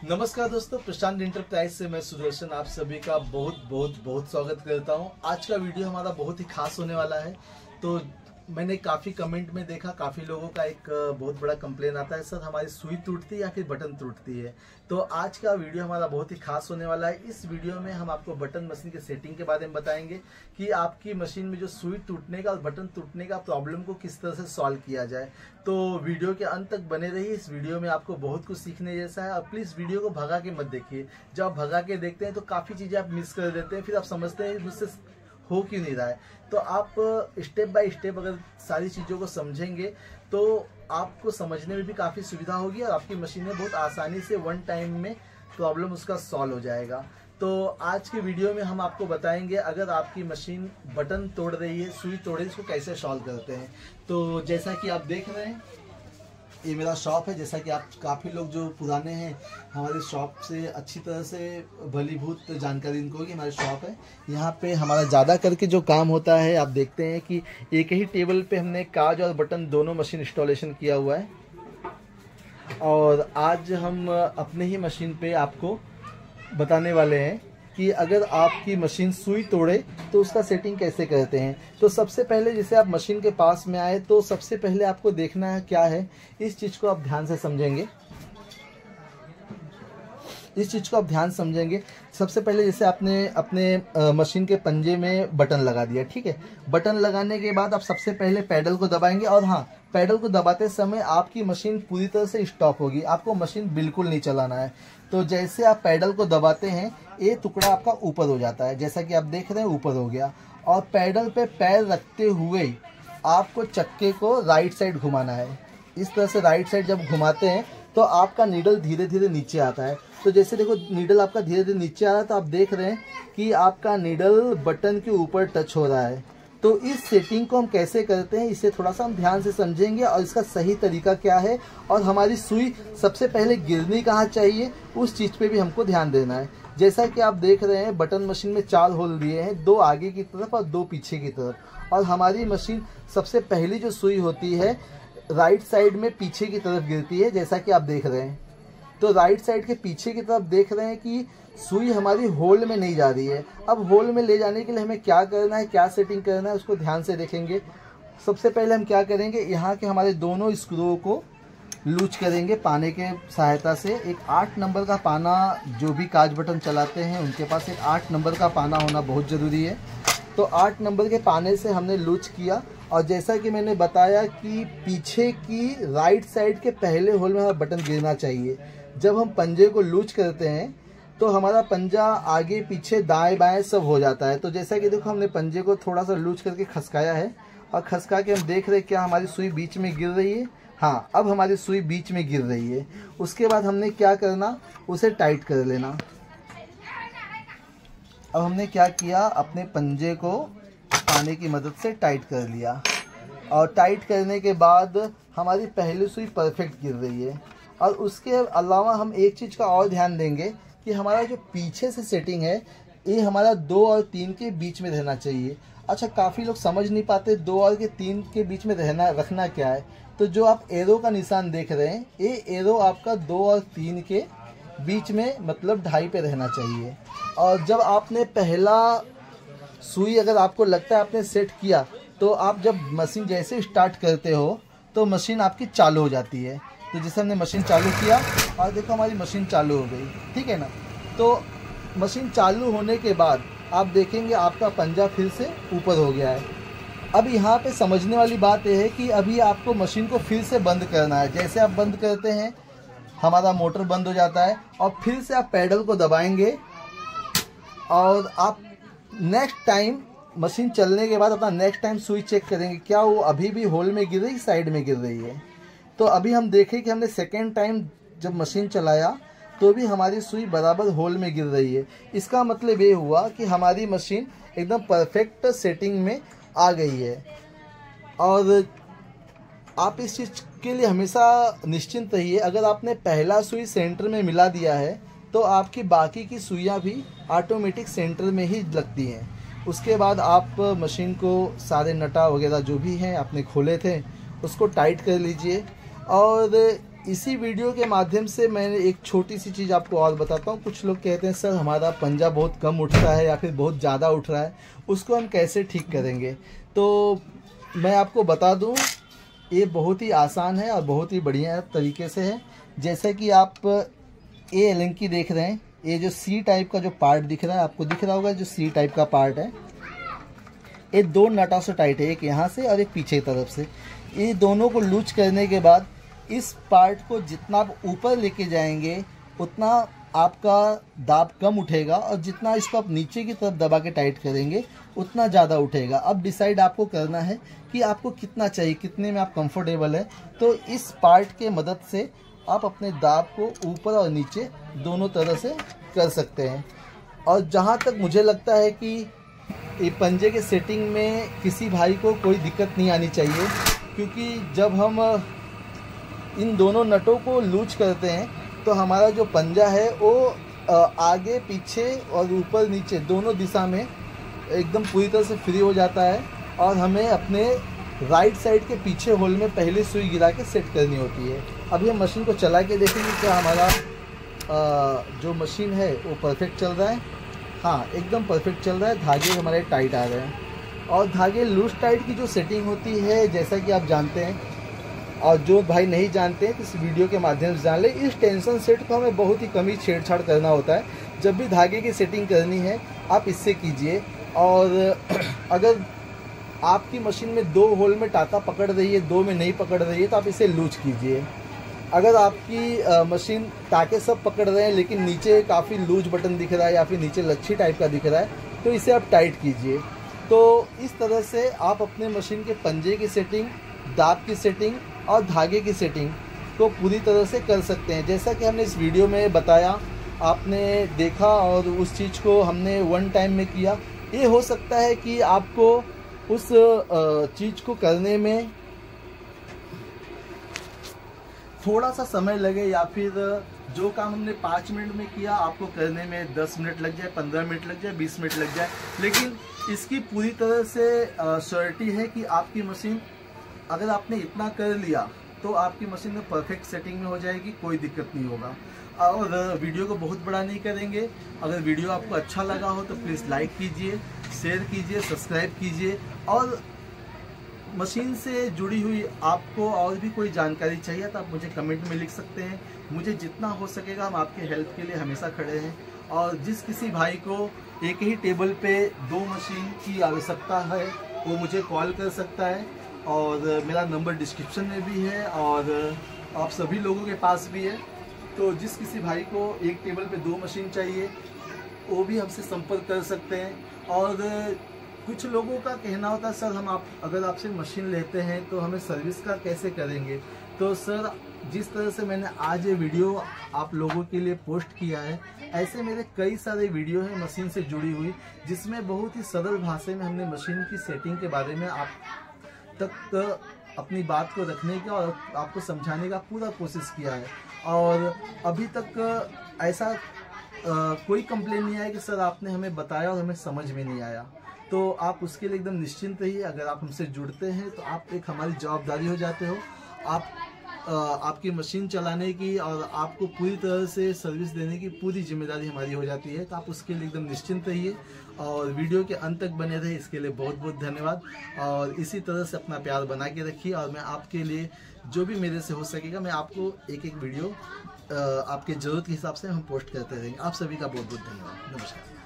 नमस्कार दोस्तों, प्रशांत एंटरप्राइज से मैं सुदर्शन आप सभी का बहुत स्वागत करता हूं। आज का वीडियो हमारा बहुत ही खास होने वाला है। तो मैंने काफ़ी कमेंट में देखा, काफ़ी लोगों का एक बहुत बड़ा कंप्लेन आता है, सर हमारी सुई टूटती है या फिर बटन टूटती है। तो आज का वीडियो हमारा बहुत ही खास होने वाला है। इस वीडियो में हम आपको बटन मशीन के सेटिंग के बारे में बताएंगे कि आपकी मशीन में जो सुई टूटने का और बटन टूटने का प्रॉब्लम को किस तरह से सॉल्व किया जाए। तो वीडियो के अंत तक बने रहिए। इस वीडियो में आपको बहुत कुछ सीखने जैसा है और प्लीज़ वीडियो को भगा के मत देखिए। जब आप भगा के देखते हैं तो काफ़ी चीज़ें आप मिस कर देते हैं, फिर आप समझते हैं मुझसे हो क्यों नहीं रहा है। तो आप स्टेप बाय स्टेप अगर सारी चीज़ों को समझेंगे तो आपको समझने में भी काफ़ी सुविधा होगी और आपकी मशीन में बहुत आसानी से वन टाइम में प्रॉब्लम उसका सॉल्व हो जाएगा। तो आज के वीडियो में हम आपको बताएंगे अगर आपकी मशीन बटन तोड़ रही है, सुई तोड़ रही है, इसको कैसे सॉल्व करते हैं। तो जैसा कि आप देख रहे हैं, ये मेरा शॉप है। जैसा कि आप काफ़ी लोग जो पुराने हैं हमारे शॉप से अच्छी तरह से भलीभूत जानकारी इनको होगी। हमारी शॉप है, यहाँ पे हमारा ज़्यादा करके जो काम होता है, आप देखते हैं कि एक ही टेबल पे हमने काज और बटन दोनों मशीन इंस्टॉलेशन किया हुआ है। और आज हम अपने ही मशीन पे आपको बताने वाले हैं कि अगर आपकी मशीन सुई तोड़े तो उसका सेटिंग कैसे करते हैं। तो सबसे पहले जैसे आप मशीन के पास में आए तो सबसे पहले आपको देखना है क्या है, इस चीज़ को आप ध्यान से समझेंगे। इस चीज़ को आप ध्यान समझेंगे। सबसे पहले जैसे आपने अपने मशीन के पंजे में बटन लगा दिया, ठीक है। बटन लगाने के बाद आप सबसे पहले पैडल को दबाएंगे और हाँ, पैडल को दबाते समय आपकी मशीन पूरी तरह से स्टॉप होगी, आपको मशीन बिल्कुल नहीं चलाना है। तो जैसे आप पैडल को दबाते हैं ये टुकड़ा आपका ऊपर हो जाता है, जैसा कि आप देख रहे हैं ऊपर हो गया। और पैडल पे पैर रखते हुए आपको चक्के को राइट साइड घुमाना है। इस तरह से राइट साइड जब घुमाते हैं तो आपका नीडल धीरे धीरे नीचे आता है। तो जैसे देखो नीडल आपका धीरे धीरे नीचे आ रहा है, तो आप देख रहे हैं कि आपका नीडल बटन के ऊपर टच हो रहा है। तो इस सेटिंग को हम कैसे करते हैं इसे थोड़ा सा हम ध्यान से समझेंगे और इसका सही तरीका क्या है और हमारी सुई सबसे पहले गिरनी कहाँ चाहिए उस चीज़ पे भी हमको ध्यान देना है। जैसा कि आप देख रहे हैं बटन मशीन में 4 होल दिए हैं, 2 आगे की तरफ और 2 पीछे की तरफ। और हमारी मशीन सबसे पहली जो सुई होती है राइट साइड में पीछे की तरफ गिरती है, जैसा कि आप देख रहे हैं। तो राइट साइड के पीछे की तरफ देख रहे हैं कि सुई हमारी होल में नहीं जा रही है। अब होल में ले जाने के लिए हमें क्या करना है, क्या सेटिंग करना है, उसको ध्यान से देखेंगे। सबसे पहले हम क्या करेंगे, यहाँ के हमारे दोनों स्क्रू को लूज करेंगे पाने के सहायता से। एक 8 नंबर का पाना, जो भी काज बटन चलाते हैं उनके पास एक 8 नंबर का पाना होना बहुत ज़रूरी है। तो 8 नंबर के पाने से हमने लूज किया और जैसा कि मैंने बताया कि पीछे की राइट साइड के पहले होल में हमारा बटन गिरना चाहिए। जब हम पंजे को लूज करते हैं तो हमारा पंजा आगे पीछे दाएं बाएं सब हो जाता है। तो जैसा कि देखो हमने पंजे को थोड़ा सा लूज करके खसकाया है और खसका के हम देख रहे हैं क्या हमारी सुई बीच में गिर रही है। हाँ, अब हमारी सुई बीच में गिर रही है। उसके बाद हमने क्या करना, उसे टाइट कर लेना। अब हमने क्या किया, अपने पंजे को पाने की मदद से टाइट कर लिया और टाइट करने के बाद हमारी पहली सुई परफेक्ट गिर रही है। और उसके अलावा हम एक चीज़ का और ध्यान देंगे कि हमारा जो पीछे से सेटिंग है ये हमारा 2 और 3 के बीच में रहना चाहिए। अच्छा, काफ़ी लोग समझ नहीं पाते 2 और 3 के बीच में रखना क्या है। तो जो आप एरो का निशान देख रहे हैं ये एरो आपका 2 और 3 के बीच में मतलब 2.5 पे रहना चाहिए। और जब आपने पहला सुई अगर आपको लगता है आपने सेट किया तो आप जब मशीन जैसे स्टार्ट करते हो तो मशीन आपकी चालू हो जाती है। तो जैसे हमने मशीन चालू किया और देखो हमारी मशीन चालू हो गई, ठीक है ना। तो मशीन चालू होने के बाद आप देखेंगे आपका पंजा फिर से ऊपर हो गया है। अब यहाँ पे समझने वाली बात यह है कि अभी आपको मशीन को फिर से बंद करना है। जैसे आप बंद करते हैं हमारा मोटर बंद हो जाता है और फिर से आप पैडल को दबाएंगे और आप नेक्स्ट टाइम मशीन चलने के बाद अपना नेक्स्ट टाइम सुई चेक करेंगे क्या वो अभी भी होल में गिर रही, साइड में गिर रही है। तो अभी हम देखें कि हमने सेकेंड टाइम जब मशीन चलाया तो भी हमारी सुई बराबर होल में गिर रही है। इसका मतलब ये हुआ कि हमारी मशीन एकदम परफेक्ट सेटिंग में आ गई है। और आप इस चीज़ के लिए हमेशा निश्चिंत रहिए, अगर आपने पहला सुई सेंटर में मिला दिया है तो आपकी बाकी की सुइयाँ भी ऑटोमेटिक सेंटर में ही लगती हैं। उसके बाद आप मशीन को सारे नटा वगैरह जो भी हैं आपने खोले थे उसको टाइट कर लीजिए। और इसी वीडियो के माध्यम से मैंने एक छोटी सी चीज़ आपको और बताता हूँ। कुछ लोग कहते हैं सर हमारा पंजा बहुत कम उठता है या फिर बहुत ज़्यादा उठ रहा है, उसको हम कैसे ठीक करेंगे। तो मैं आपको बता दूँ, ये बहुत ही आसान है और बहुत ही बढ़िया तरीके से है। जैसे कि आप ये एलंकी देख रहे हैं, ये जो सी टाइप का जो पार्ट दिख रहा है, आपको दिख रहा होगा जो सी टाइप का पार्ट है, ये दो नटों से टाइट है, एक यहाँ से और एक पीछे की तरफ से। ये दोनों को लूज करने के बाद इस पार्ट को जितना आप ऊपर लेके जाएंगे उतना आपका दाब कम उठेगा, और जितना इसको आप नीचे की तरफ दबा के टाइट करेंगे उतना ज़्यादा उठेगा। अब डिसाइड आपको करना है कि आपको कितना चाहिए, कितने में आप कंफर्टेबल है। तो इस पार्ट के मदद से आप अपने दाब को ऊपर और नीचे दोनों तरह से कर सकते हैं। और जहाँ तक मुझे लगता है कि ये पंजे के सेटिंग में किसी भाई को कोई दिक्कत नहीं आनी चाहिए, क्योंकि जब हम इन दोनों नटों को लूज करते हैं तो हमारा जो पंजा है वो आगे पीछे और ऊपर नीचे दोनों दिशा में एकदम पूरी तरह से फ्री हो जाता है, और हमें अपने राइट साइड के पीछे होल में पहले सुई गिरा के सेट करनी होती है। अभी हम मशीन को चला के देखेंगे क्या हमारा जो मशीन है वो परफेक्ट चल रहा है। हाँ, एकदम परफेक्ट चल रहा है। धागे हमारे टाइट आ रहे हैं, और धागे लूज टाइट की जो सेटिंग होती है जैसा कि आप जानते हैं, और जो भाई नहीं जानते हैं तो इस वीडियो के माध्यम से जान ले। इस टेंशन सेट को हमें बहुत ही कम ही छेड़छाड़ करना होता है। जब भी धागे की सेटिंग करनी है आप इससे कीजिए। और अगर आपकी मशीन में दो होल में टाका पकड़ रही है, दो में नहीं पकड़ रही है, तो आप इसे लूज कीजिए। अगर आपकी मशीन टाके सब पकड़ रहे हैं लेकिन नीचे काफ़ी लूज बटन दिख रहा है या फिर नीचे लच्छी टाइप का दिख रहा है, तो इसे आप टाइट कीजिए। तो इस तरह से आप अपने मशीन के पंजे की सेटिंग, दाब की सेटिंग और धागे की सेटिंग को पूरी तरह से कर सकते हैं। जैसा कि हमने इस वीडियो में बताया, आपने देखा और उस चीज़ को हमने वन टाइम में किया। ये हो सकता है कि आपको उस चीज़ को करने में थोड़ा सा समय लगे, या फिर जो काम हमने 5 मिनट में किया आपको करने में 10 मिनट लग जाए, 15 मिनट लग जाए, 20 मिनट लग जाए। लेकिन इसकी पूरी तरह से श्योरिटी है कि आपकी मशीन, अगर आपने इतना कर लिया तो आपकी मशीन में परफेक्ट सेटिंग में हो जाएगी, कोई दिक्कत नहीं होगा। और वीडियो को बहुत बड़ा नहीं करेंगे। अगर वीडियो आपको अच्छा लगा हो तो प्लीज़ लाइक कीजिए, शेयर कीजिए, सब्सक्राइब कीजिए। और मशीन से जुड़ी हुई आपको और भी कोई जानकारी चाहिए तो आप मुझे कमेंट में लिख सकते हैं। मुझे जितना हो सकेगा हम आपके हेल्प के लिए हमेशा खड़े हैं। और जिस किसी भाई को एक ही टेबल पे 2 मशीन की आवश्यकता है वो मुझे कॉल कर सकता है, और मेरा नंबर डिस्क्रिप्शन में भी है और आप सभी लोगों के पास भी है। तो जिस किसी भाई को एक टेबल पे 2 मशीन चाहिए वो भी हमसे संपर्क कर सकते हैं। और कुछ लोगों का कहना होता है सर अगर आपसे मशीन लेते हैं तो हमें सर्विस का कैसे करेंगे। तो सर, जिस तरह से मैंने आज ये वीडियो आप लोगों के लिए पोस्ट किया है, ऐसे मेरे कई सारे वीडियो हैं मशीन से जुड़ी हुई, जिसमें बहुत ही सरल भाषा में हमने मशीन की सेटिंग के बारे में आप तक अपनी बात को रखने का और आपको समझाने का पूरा कोशिश किया है। और अभी तक ऐसा कोई कंप्लेन नहीं आया कि सर आपने हमें बताया और हमें समझ में नहीं आया। तो आप उसके लिए एकदम निश्चिंत रहिए। अगर आप हमसे जुड़ते हैं तो आप एक हमारी जवाबदारी हो जाते हो। आपकी मशीन चलाने की और आपको पूरी तरह से सर्विस देने की पूरी जिम्मेदारी हमारी हो जाती है। तो आप उसके लिए एकदम निश्चिंत रहिए और वीडियो के अंत तक बने रहे, इसके लिए बहुत बहुत धन्यवाद। और इसी तरह से अपना प्यार बना के रखिए, और मैं आपके लिए जो भी मेरे से हो सकेगा मैं आपको एक वीडियो आपके ज़रूरत के हिसाब से हम पोस्ट करते रहेंगे। आप सभी का बहुत बहुत धन्यवाद। नमस्कार।